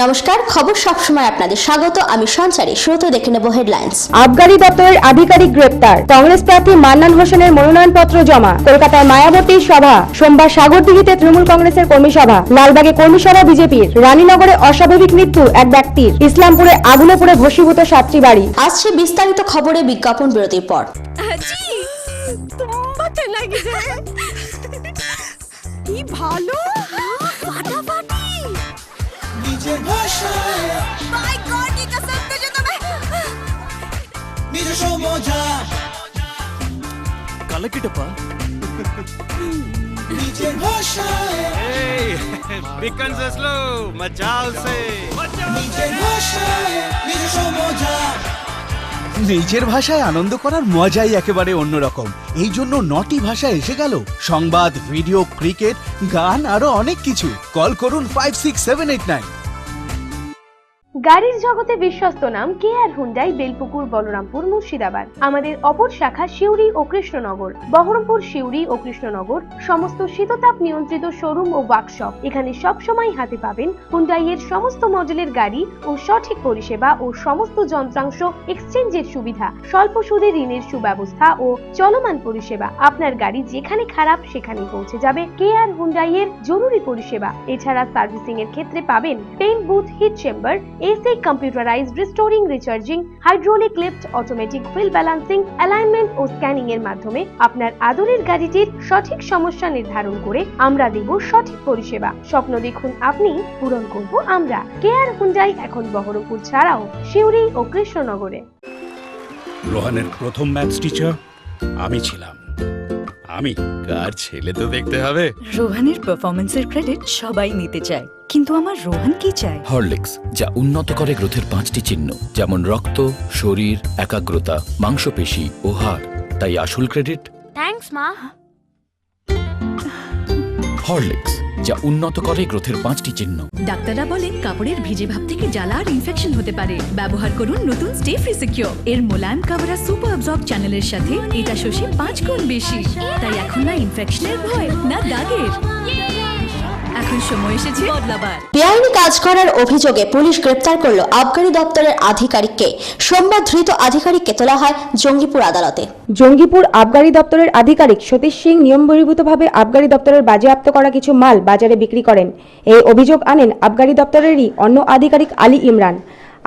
নমস্কার, খবর সবসময় আপনাদের স্বাগত। আমি সঞ্চারী। শুরুতে দেখে নেব হেডলাইন্স। আবগারি দপ্তরের আধিকারিক গ্রেপ্তার, কংগ্রেস প্রার্থী মান্নান হোসেনের মনোনয়নপত্র জমা, কলকাতায় মায়াবতীর সভা, সোমবার সাগরদিঘিতে তৃণমূল কংগ্রেসের কর্মী সভা, লালবাগে কর্মী সভা বিজেপির, রানীনগরে অস্বাভাবিক মৃত্যু এক ব্যক্তির, ইসলামপুরে আগুনে পুড়ে ভস্মীভূত 7টি বাড়ি। আসছে বিস্তারিত খবরে বিজ্ঞাপন বিরতির পর। কি ভালো ফাটাফাটি নিজের ভাষায় মাই গড ये कसम तुझे तो मैं নিজস্ব মজা ಕಲಕಿಟಪ್ಪ নিজের ভাষায় ಬಿಕನ್ಸ್ ಸ್ಲೋ ಮಜಾಲ್ ಸೆ নিজের ভাষায় নিজস্ব মজা। নিজের ভাষায় আনন্দ করার মজাই একেবারে অন্যরকম। এই জন্য 9টি ভাষা এসে গেল, সংবাদ, ভিডিও, ক্রিকেট, গান আরো অনেক কিছু। কল করুন 56789। গাড়ির জগতে বিশ্বস্ত নাম কেআর হুন্ডাই, বেলপুকুর, বলরামপুর, মুর্শিদাবাদ। আমাদের অপর শাখা সিউড়ি ও কৃষ্ণনগর, বহরমপুর, সিউড়ি ও কৃষ্ণনগর। সমস্ত শীততাপ নিয়ন্ত্রিত শোরুম ও ওয়ার্কশপ। এখানে সবসময় হাতে পাবেন হুন্ডাইয়ের সমস্ত মডেলের গাড়ি ও সঠিক পরিষেবা ও সমস্ত যন্ত্রাংশ এক্সচেঞ্জের সুবিধা, স্বল্প সুদে ঋণের সুব্যবস্থা ও চলমান পরিষেবা। আপনার গাড়ি যেখানে খারাপ সেখানেই পৌঁছে যাবে কেআর হুন্ডাইয়ের জরুরি পরিষেবা। এছাড়া সার্ভিসিং এর ক্ষেত্রে পাবেন paint booth, heat chamber, AC computerized restoring, recharging, hydraulic lift, automatic wheel balancing, alignment ও স্ক্যানিং এর মাধ্যমে আপনার আদরের গাড়িটির সঠিক সমস্যা নির্ধারণ করে আমরা দেব সঠিক পরিষেবা। স্বপ্ন দেখুন আপনি, পূরণ করব আমরা। কেআর হুন্ডাই এখন বহরমপুর ছাড়াও সিউড়ি ও কৃষ্ণনগরে। রোহানের প্রথম ম্যাথস টিচার আমি ছিলাম। আমি কার ছেলে তো দেখতে হবে। রোহানের পারফরম্যান্সের ক্রেডিট সবাই নিতে চায়, কিন্তু আমার রোহান কি চায়? হরলিক্স, যা উন্নত করে গ্রোথের 5টি চিহ্ন, যেমন রক্ত, শরীর, একাগ্রতা, মাংসপেশি ও হাড়। তাই আসল ক্রেডিট থ্যাঙ্কস মা। হরলিক্স, যা উন্নত করে গ্রোথের 5টি চিহ্ন। ডাক্তাররা বলেন কাপড়ের ভিজে ভাব থেকে জ্বালা আর ইনফেকশন হতে পারে। ব্যবহার করুন নতুন স্টে ফ্রি সিকিউর। এর মোলায়েম কাভারা সুপার অ্যাবজর্ব চ্যানেলের সাথে এটা শোষে 5 গুণ বেশি। তাই এখন না ইনফেকশনের ভয়, না দাগের। এখন সময় এসেছে বদলাবার। বেআইনি কাজ করার অভিযোগে পুলিশ গ্রেপ্তার করল আবগারি দপ্তরের আধিকারিককে। সোমবার ধৃত আধিকারিককে তোলা হয় জঙ্গিপুর আদালতে। জঙ্গিপুর আবগারি দপ্তরের আধিকারিক সতীশ সিং নিয়মবহির্ভূতভাবে আবগারি দপ্তরের বাজেয়াপ্ত করা কিছু মাল বাজারে বিক্রি করেন। এই অভিযোগ আনেন আবগারি দপ্তরেরই অন্য আধিকারিক আলী ইমরান।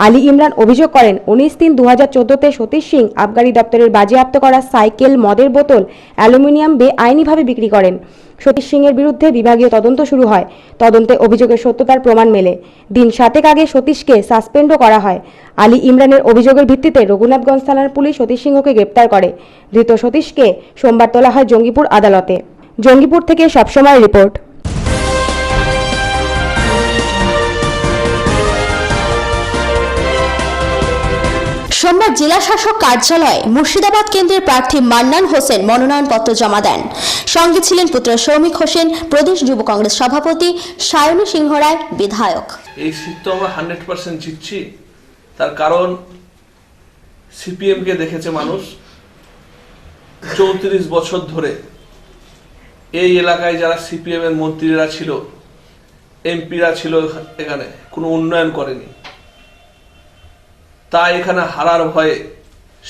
আলী ইমরান অভিযোগ করেন 19/3/2014-তে সতীশ সিং আবগারি দপ্তরের বাজেয়াপ্ত করা সাইকেল, মদের বোতল, অ্যালুমিনিয়াম বেআইনিভাবে বিক্রি করেন। সতীশ সিং এর বিরুদ্ধে বিভাগীয় তদন্ত শুরু হয়। তদন্তে অভিযোগের সত্যতার প্রমাণ মেলে। দিন 7 আগে সতীশকে সাসপেন্ডও করা হয়। আলী ইমরানের অভিযোগের ভিত্তিতে রঘুনাথগঞ্জ থানার পুলিশ সতীশ সিংহকে গ্রেপ্তার করে। ধৃত সতীশকে সোমবার তোলা হয় জঙ্গিপুর আদালতে। জঙ্গিপুর থেকে সবসময় রিপোর্ট। সোমবার জেলা শাসক কার্যালয়ে মুর্শিদাবাদ কেন্দ্রের প্রার্থী মান্নান হোসেন মনোনয়নপত্র জমা দেন। সঙ্গে ছিলেন পুত্র সৌমিক হোসেন, প্রদেশ যুব কংগ্রেস সভাপতি, সায়নী সিংহ রায়, বিধায়ক। এই সিট তো আমরা 100% জিতছি। তার কারণ সিপিএম কে দেখেছে মানুষ 34 বছর ধরে। এই এলাকায় যারা সিপিএম এর মন্ত্রীরা ছিল, এমপিরা ছিল, এখানে কোনো উন্নয়ন করেনি। তাই এখানে হারার ভয়ে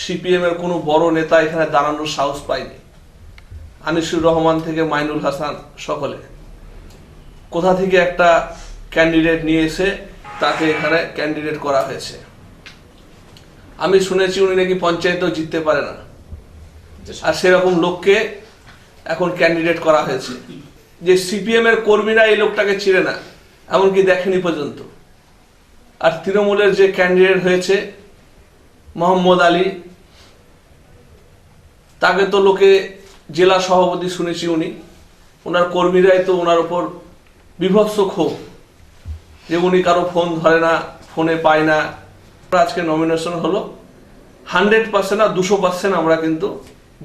সিপিএম এর কোনো বড় নেতা এখানে দাঁড়ানোর সাহস পায়নি। আনিসুর রহমান থেকে মাইনুল হাসান, সকলে কোথা থেকে একটা ক্যান্ডিডেট নিয়ে এসে তাকে এখানে ক্যান্ডিডেট করা হয়েছে। আমি শুনেছি উনি নাকি পঞ্চায়েতেও জিততে পারে না, আর সেরকম লোককে এখন ক্যান্ডিডেট করা হয়েছে। যে সিপিএম এর কর্মীরা এই লোকটাকে চিনে না, এমনকি দেখেনি পর্যন্ত। আর তৃণমূলের যে ক্যান্ডিডেট হয়েছে মোহাম্মদ আলী, তাকে তো লোকে জেলা সভাপতি শুনেছি উনি, ওনার কর্মীরাই তো ওনার উপর বিভৎস ক্ষোভ যে উনি কারো ফোন ধরে না, ফোনে পায় না। আজকে নমিনেশন হলো, 100% না 200% আমরা কিন্তু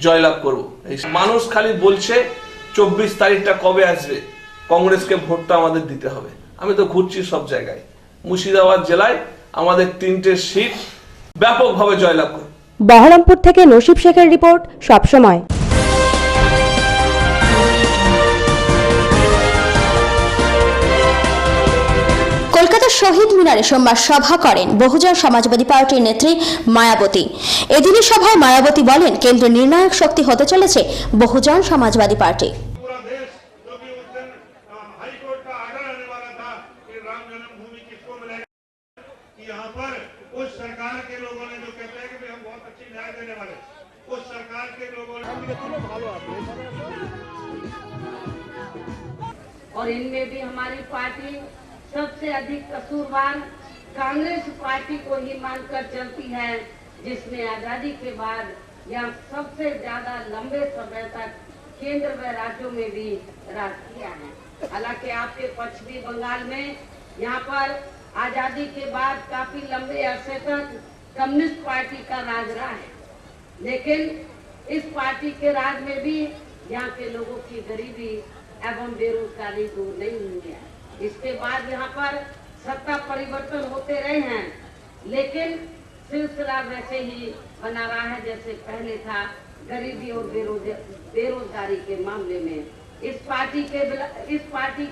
জয়লাভ করব। এই মানুষ খালি বলছে 24 তারিখটা কবে আসবে, কংগ্রেসকে ভোটটা আমাদের দিতে হবে। আমি তো ঘুরছি সব জায়গায়। মুর্শিদাবাদ জেলায় আমাদের 3টে সিট ব্যাপকভাবে জয়লাভ করে। বহরমপুর থেকে নসিব শেখের রিপোর্ট, সবসময়। শহীদ মিনারে সোমবার সভা করেন বহুজন সমাজবাদী পার্টির নেত্রী মায়াবতী। এদিনের সভায় মায়াবতী বলেন, কেন্দ্রে নির্ণায়ক শক্তি হতে চলেছে বহুজন সমাজবাদী পার্টি। पूरा देश जो भी उस दिन हाई कोर्ट का ऑर्डर आने वाला था कि राम जन्मभूमि किसको मिलेगा, कि यहाँ पर उस सरकार के लोगों ने जो कहते हैं कि भाई हम बहुत अच्छी न्याय देने वाले, उस सरकार के लोगों ने और इनमें भी हमारी पार्टी सबसे अधिक कसूरवार कांग्रेस पार्टी को ही मानकर चलती है, जिसने आजादी के बाद यहाँ सबसे ज्यादा लंबे समय तक केंद्र व राज्यों में भी राज किया है। हालांकि आपके पश्चिमी बंगाल में यहाँ पर आजादी के बाद काफी लंबे अरसे तक कम्युनिस्ट पार्टी का राज रहा है, लेकिन इस पार्टी के राज में भी यहाँ के लोगों की गरीबी एवं बेरोजगारी दूर नहीं हुई है। इसके बाद यहाँ पर सत्ता परिवर्तन होते रहे हैं, लेकिन सिलसिला वैसे ही बना रहा है जैसे पहले था। गरीबी और बेरोजगारी के मामले में इस पार्टी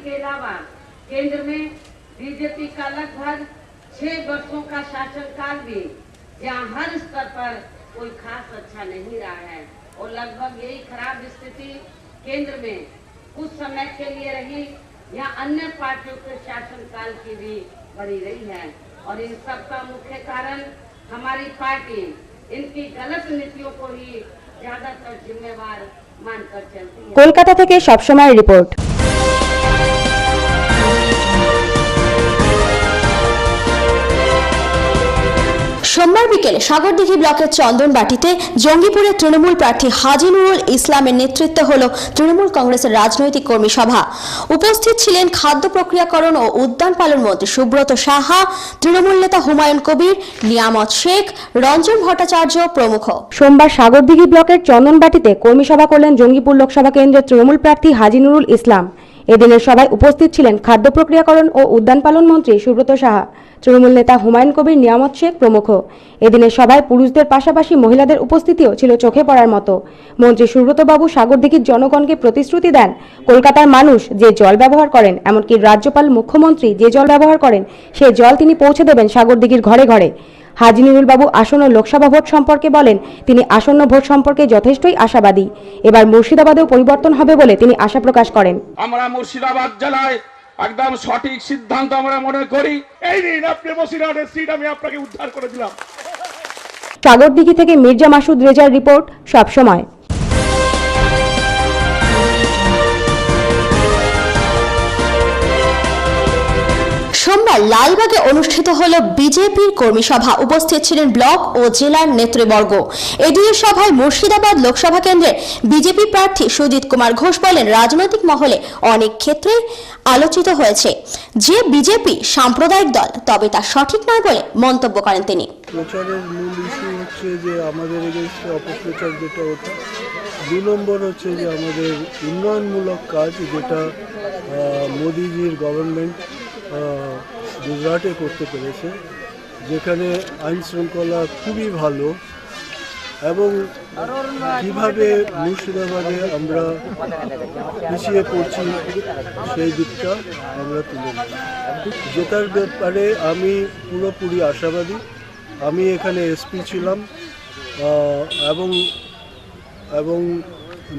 के अलावा केंद्र में बीजेपी का लगभग 6 वर्षों का शासनकाल भी जहाँ हर स्तर पर कोई खास अच्छा नहीं रहा है, और लगभग यही खराब स्थिति केंद्र में कुछ समय के लिए रही, यहाँ अन्य पार्टियों के शासनकाल की भी बनी रही है। और इन सब का मुख्य कारण हमारी पार्टी इनकी गलत नीतियों को ही ज्यादातर जिम्मेवार मानकर चलती है। কলকাতা থেকে সবসময় রিপোর্ট। সোমবার বিকেলে সাগরদিঘি ব্লকের চন্দনবাটিতে জঙ্গিপুরের তৃণমূল প্রার্থী হাজী নুরুল ইসলামের নেতৃত্বে হল তৃণমূল কংগ্রেসের রাজনৈতিক কর্মী সভা। উপস্থিত ছিলেন খাদ্য প্রক্রিয়াকরণ ও উদ্যান পালন মন্ত্রী সুব্রত সাহা, তৃণমূল নেতা হুমায়ুন কবির, নিয়ামত শেখ, রঞ্জন ভট্টাচার্য প্রমুখ। সোমবার সাগরদিঘি ব্লকের চন্দনবাটিতে কর্মী সভা করলেন জঙ্গিপুর লোকসভা কেন্দ্রের তৃণমূল প্রার্থী হাজী নুরুল ইসলাম। এদিনের সভায় উপস্থিত ছিলেন খাদ্য প্রক্রিয়াকরণ ও উদ্যান পালন মন্ত্রী সুব্রত সাহা, তৃণমূল নেতা হুমায়ুন কবির, নিয়ামত শেখ প্রমুখ। এদিনের সভায় পুরুষদের পাশাপাশি মহিলাদের উপস্থিতিও ছিল চোখে পড়ার মতো। মন্ত্রী সুব্রতবাবু সাগরদিঘির জনগণকে প্রতিশ্রুতি দেন, কলকাতার মানুষ যে জল ব্যবহার করেন, এমনকি রাজ্যপাল মুখ্যমন্ত্রী যে জল ব্যবহার করেন, সে জল তিনি পৌঁছে দেবেন সাগরদিঘির ঘরে ঘরে। হাজী নুরুল বাবু আসন্ন লোকসভা ভোট সম্পর্কে বলেন, তিনি আসন্ন ভোট সম্পর্কে যথেষ্টই আশাবাদী। এবার মুর্শিদাবাদেও পরিবর্তন হবে বলে তিনি আশা প্রকাশ করেন। আমরা মুর্শিদাবাদ জেলায় একদম সঠিক সিদ্ধান্ত আমরা মনে করি। এই দিন আপনি বসিরহাটের সিট আমি আপনাকে উদ্ধার করে দিলাম। সাগরদিঘি থেকে মির্জা মাসুদ রেজার রিপোর্ট, সবসময়। সোমবার লালবাগে অনুষ্ঠিত হল বিজেপির কর্মী সভা। উপস্থিত ছিলেন ব্লক ও জেলার নেতৃবর্গ। এদিনের সভায় মুর্শিদাবাদ লোকসভা কেন্দ্রের বিজেপি প্রার্থী সুজিত কুমার ঘোষ বলেন, রাজনৈতিক মহলে অনেক ক্ষেত্রে আলোচিত হয়েছে যে বিজেপি সাম্প্রদায়িক দল, তবে তা সঠিক নয় বলে মন্তব্য করেন তিনি। প্রচারের মূল ইস্যু হচ্ছে যে আমাদের এগেনস্টে অপপ্রচার যেটা হতো, 2 নম্বর হচ্ছে যে আমাদের উন্নয়নমূলক কাজ যেটা মোদিজির গভর্নমেন্ট গুজরাটে করতে পেরেছে, যেখানে আইন শৃঙ্খলা খুবই ভালো, এবং কীভাবে মুর্শিদাবাদে আমরা পিছিয়ে পড়ছি সেই দিকটা আমরা তুলে নিই। জেতার ব্যাপারে আমি পুরোপুরি আশাবাদী। আমি এখানে এসপি ছিলাম এবং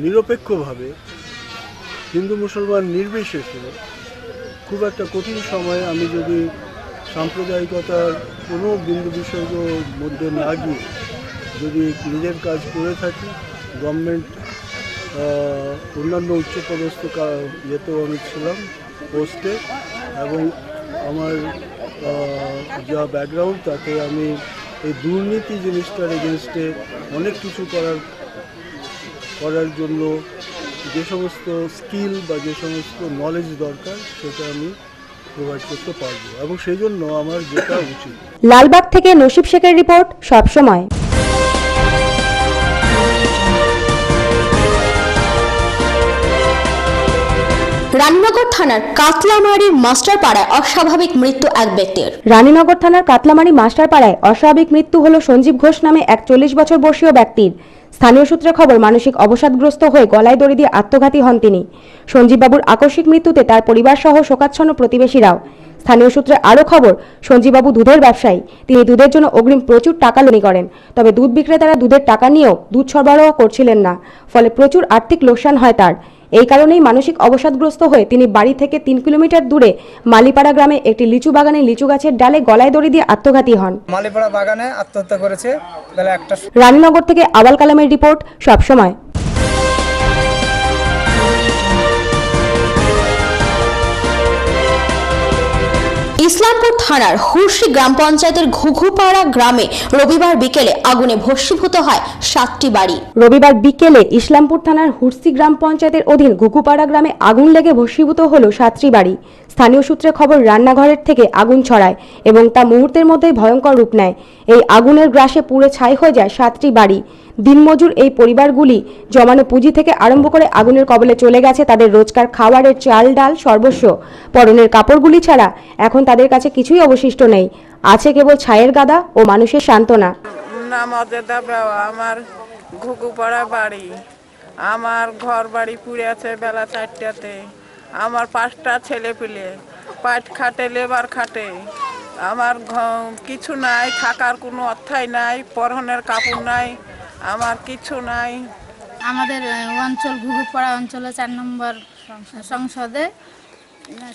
নিরপেক্ষভাবে হিন্দু মুসলমান নির্বিশেষে খুব একটা কঠিন সময়ে আমি যদি সাম্প্রদায়িকতার কোনো বিন্দু বিসর্গ মধ্যে না গিয়ে যদি নিজের কাজ করে থাকি, গভর্নমেন্ট অন্যান্য উচ্চপদস্থ ইয়েতেও আমি ছিলাম পোস্টে, এবং আমার যা ব্যাকগ্রাউন্ড তাতে আমি এই দুর্নীতি জিনিসটার এগেনস্টে অনেক কিছু করার জন্য যে সমস্ত স্কিল বা যে সমস্ত নলেজ দরকার সেটা আমি প্রোভাইড করতে পারবো, এবং সেই জন্য আমার যেটা উচিত। লালবাগ থেকে নসিব শেখের রিপোর্ট, সবসময়। রানীনগর থানার কাতলামারির মাস্টারপাড়ায় অস্বাভাবিক মৃত্যু এক ব্যক্তির। রানীনগর থানার কাতলামারি মাস্টারপাড়ায় অস্বাভাবিক মৃত্যু হল সঞ্জীব ঘোষ নামে এক 40 বছর বয়সী ব্যক্তির। স্থানীয় সূত্রে খবর, মানসিক অবসাদগ্রস্ত হয়ে গলায় দড়ি দিয়ে আত্মঘাতী হন তিনি। সঞ্জীব বাবুর আকস্মিক মৃত্যুতে তার পরিবার সহ শোকাচ্ছন্ন প্রতিবেশীরাও। স্থানীয় সূত্রে আরও খবর, সঞ্জীববাবু দুধের ব্যবসায়ী। তিনি দুধের জন্য অগ্রিম প্রচুর টাকা লোনি করেন। তবে দুধ বিক্রেতারা দুধের টাকা নিয়েও দুধ সরবরাহ করছিলেন না, ফলে প্রচুর আর্থিক লোকসান হয় তার। এই কারণেই মানসিক অবসাদগ্রস্ত হয়ে তিনি বাড়ি থেকে 3 কিলোমিটার দূরে মালিপাড়া গ্রামে একটি লিচু বাগানে লিচু গাছের ডালে গলায় দড়ি দিয়ে আত্মঘাতী হন। মালিপাড়া বাগানে আত্মহত্যা করেছে বেলা 1টা। রানীনগর থেকে আওয়াল কালামের রিপোর্ট, সবসময়। ইসলামপুর থানার হুরসি গ্রাম পঞ্চায়েতের ঘুঘুপাড়া গ্রামে রবিবার বিকেলে আগুনে ভস্মীভূত হয় 7টি বাড়ি। রবিবার বিকেলে ইসলামপুর থানার হুরসি গ্রাম পঞ্চায়েতের অধীন ঘুঘুপাড়া গ্রামে আগুন লেগে ভস্মীভূত হলো 7টি বাড়ি। স্থানীয় সূত্রে খবর, রান্নাঘরের থেকে আগুন ছড়ায় এবং তা মুহূর্তের মধ্যেই ভয়ঙ্কর রূপ নেয়। এই আগুনের গ্রাসে পুড়ে ছাই হয়ে যায় 7টি বাড়ি। দিনমজুর এই পরিবারগুলি জমানো পুঁজি থেকে আরম্ভ করে আগুনের কবলে চলে গেছে তাদের রোজকার খাবারের চাল ডাল সর্বস্ব। পরনের কাপড়গুলি ছাড়া এখন তাদের কাছে কিছুই অবশিষ্ট নেই, আছে কেবল ছায়ের গাদা ও মানুষের সান্ত্বনা। আমার ঘুঘুপাড়া বাড়ি, আমার ঘর বাড়ি পুড়ে আছে বেলা 4টাতে। আমার 5টা ছেলে পেলে পাট খাটে, লেবার খাটে। আমার কিছু নাই, থাকার কোনো অর্থাই নাই, পরনের কাপড় নাই, আমার কিছু নাই। আমাদের অঞ্চল ঘুঘুপাড়া অঞ্চলে 4 নম্বর সংসদে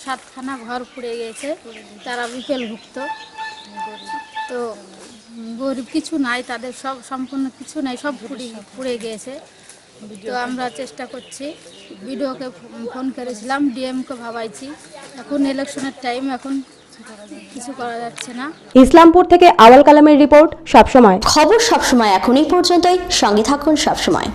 7খানা ঘর পুড়ে গেছে, তারা বিকেলভুক্ত। তো গরিব কিছু নাই, তাদের সব সম্পূর্ণ কিছু নাই, সব পুড়ে গিয়েছে। তো আমরা চেষ্টা করছি, বিডিওকে ফোন করেছিলাম, ডিএমকে ভাবাইছি। এখন ইলেকশনের টাইম, এখন কিছু করা যাচ্ছে না। ইসলামপুর থেকে আওয়াল কালামের রিপোর্ট, সবসময়। খবর সবসময় এখন এই পর্যন্তই, সঙ্গে থাকুন সবসময়।